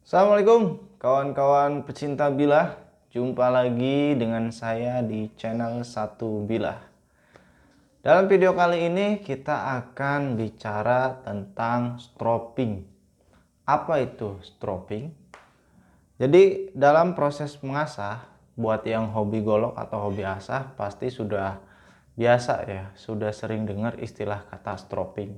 Assalamualaikum kawan-kawan pecinta bilah. Jumpa lagi dengan saya di channel Satu Bilah. Dalam video kali ini kita akan bicara tentang stropping. Apa itu stropping? Jadi dalam proses mengasah, buat yang hobi golok atau hobi asah pasti sudah biasa ya, sudah sering dengar istilah kata stropping.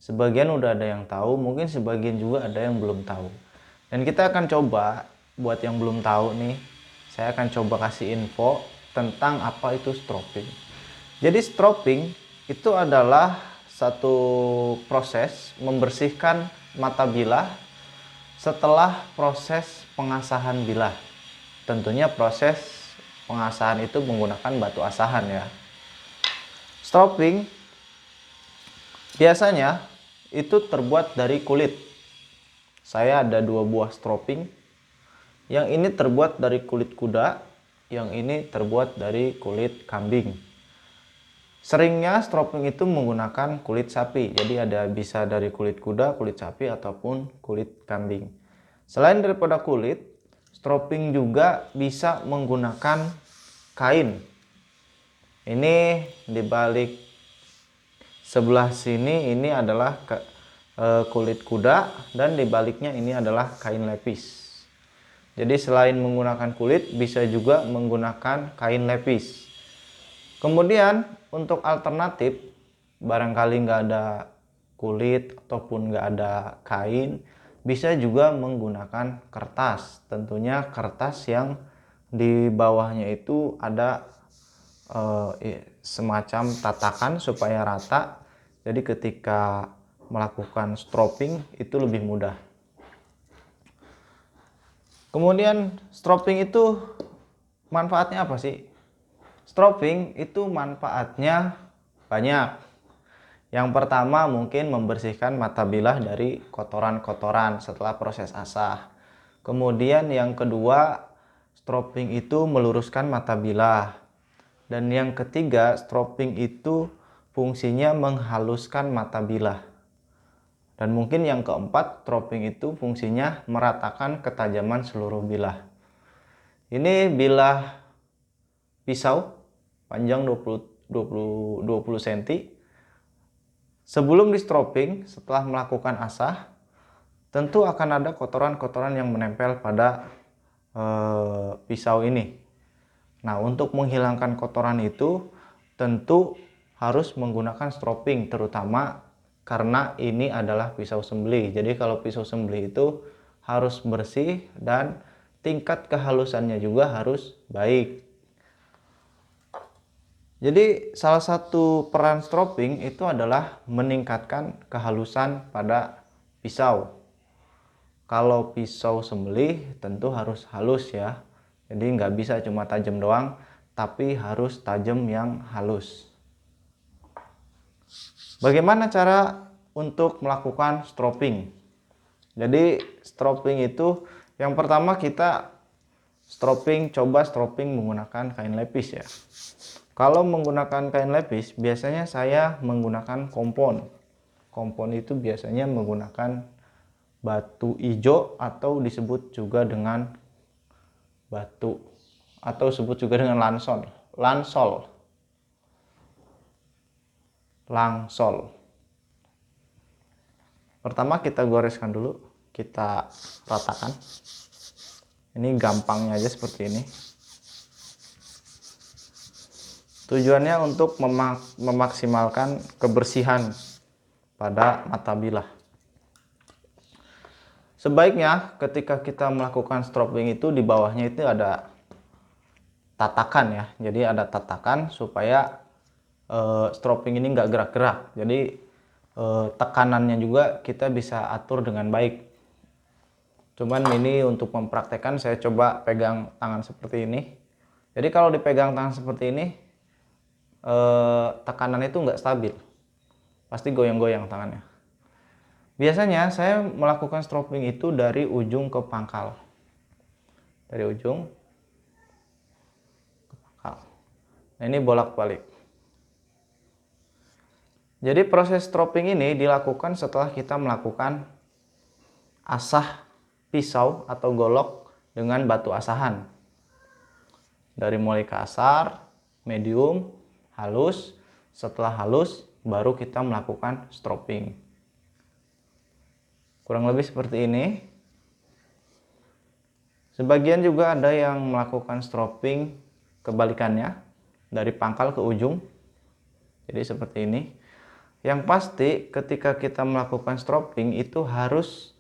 Sebagian udah ada yang tahu, mungkin sebagian juga ada yang belum tahu. Dan kita akan coba, buat yang belum tahu nih, saya akan coba kasih info tentang apa itu stropping. Jadi stropping itu adalah satu proses membersihkan mata bilah setelah proses pengasahan bilah. Tentunya proses pengasahan itu menggunakan batu asahan ya. Stropping biasanya itu terbuat dari kulit. Saya ada dua buah stropping. Yang ini terbuat dari kulit kuda, yang ini terbuat dari kulit kambing. Seringnya stropping itu menggunakan kulit sapi. Jadi ada bisa dari kulit kuda, kulit sapi ataupun kulit kambing. Selain daripada kulit, stropping juga bisa menggunakan kain. Ini di balik sebelah sini ini adalah kulit kuda dan di baliknya ini adalah kain lepis. Jadi selain menggunakan kulit bisa juga menggunakan kain lepis. Kemudian untuk alternatif barangkali nggak ada kulit ataupun nggak ada kain, bisa juga menggunakan kertas. Tentunya kertas yang di bawahnya itu ada semacam tatakan supaya rata. Jadi ketika melakukan stropping itu lebih mudah. Kemudian stropping itu manfaatnya apa sih? Stropping itu manfaatnya banyak. Yang pertama mungkin membersihkan mata bilah dari kotoran-kotoran setelah proses asah. Kemudian yang kedua, stropping itu meluruskan mata bilah. Dan yang ketiga, stropping itu fungsinya menghaluskan mata bilah. Dan mungkin yang keempat, stropping itu fungsinya meratakan ketajaman seluruh bilah. Ini bilah pisau panjang 20 cm. Sebelum di stropping, setelah melakukan asah, tentu akan ada kotoran-kotoran yang menempel pada pisau ini. Nah, untuk menghilangkan kotoran itu tentu harus menggunakan stropping, terutama karena ini adalah pisau sembelih. Jadi kalau pisau sembelih itu harus bersih dan tingkat kehalusannya juga harus baik. Jadi salah satu peran stropping itu adalah meningkatkan kehalusan pada pisau. Kalau pisau sembelih tentu harus halus ya. Jadi nggak bisa cuma tajam doang, tapi harus tajam yang halus. Bagaimana cara untuk melakukan stropping? Jadi stropping itu yang pertama kita coba stropping menggunakan kain lepis ya. Kalau menggunakan kain lepis biasanya saya menggunakan kompon. Kompon itu biasanya menggunakan batu ijo atau disebut juga dengan batu atau disebut juga dengan langsol. Pertama kita goreskan dulu, kita ratakan. Ini gampangnya aja seperti ini. Tujuannya untuk memaksimalkan kebersihan pada mata bilah. Sebaiknya ketika kita melakukan stropping itu di bawahnya itu ada tatakan ya. Jadi ada tatakan supaya stropping ini nggak gerak-gerak. Jadi tekanannya juga kita bisa atur dengan baik. Cuman ini untuk mempraktekkan saya coba pegang tangan seperti ini. Jadi kalau dipegang tangan seperti ini tekanan itu nggak stabil. Pasti goyang-goyang tangannya. Biasanya saya melakukan stropping itu dari ujung ke pangkal. Dari ujung ke pangkal. Nah, ini bolak-balik. Jadi proses stropping ini dilakukan setelah kita melakukan asah pisau atau golok dengan batu asahan. Dari mulai kasar, medium, halus. Setelah halus, baru kita melakukan stropping. Kurang lebih seperti ini. Sebagian juga ada yang melakukan stropping kebalikannya, dari pangkal ke ujung. Jadi seperti ini. Yang pasti ketika kita melakukan stropping itu harus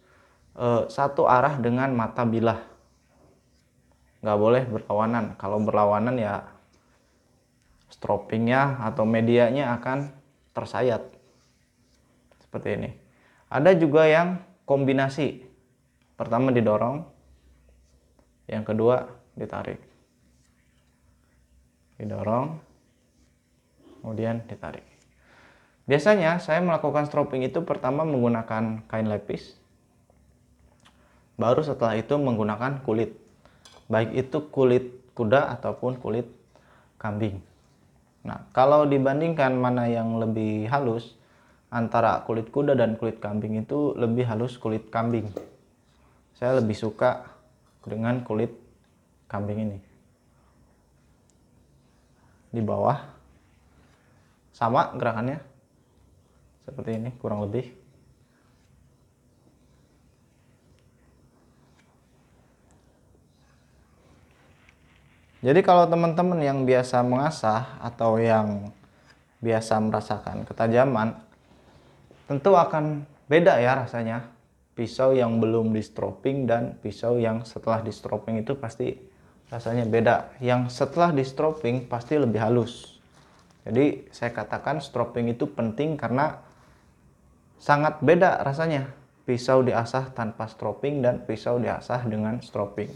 satu arah dengan mata bilah. Nggak boleh berlawanan. Kalau berlawanan ya stroppingnya atau medianya akan tersayat. Seperti ini. Ada juga yang kombinasi. Pertama didorong, yang kedua ditarik. Didorong, kemudian ditarik. Biasanya saya melakukan stropping itu pertama menggunakan kain lepis, baru setelah itu menggunakan kulit, baik itu kulit kuda ataupun kulit kambing. Nah, kalau dibandingkan mana yang lebih halus antara kulit kuda dan kulit kambing, itu lebih halus kulit kambing. Saya lebih suka dengan kulit kambing ini. Di bawah sama gerakannya seperti ini kurang lebih. Jadi kalau teman-teman yang biasa mengasah atau yang biasa merasakan ketajaman, tentu akan beda ya rasanya. Pisau yang belum di stropping dan pisau yang setelah di stropping itu pasti rasanya beda. Yang setelah di stropping pasti lebih halus. Jadi saya katakan stropping itu penting karena sangat beda rasanya. Pisau diasah tanpa stropping dan pisau diasah dengan stropping.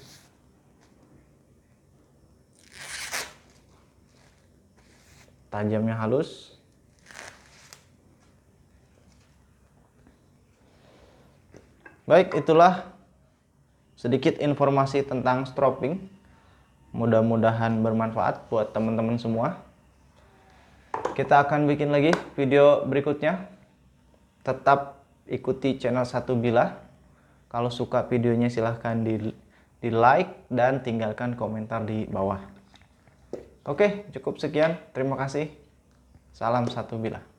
Tajamnya halus. Baik, itulah sedikit informasi tentang stropping. Mudah-mudahan bermanfaat buat teman-teman semua. Kita akan bikin lagi video berikutnya. Tetap ikuti channel Satu Bilah. Kalau suka videonya silahkan di like dan tinggalkan komentar di bawah. Oke, cukup sekian. Terima kasih. Salam Satu Bilah.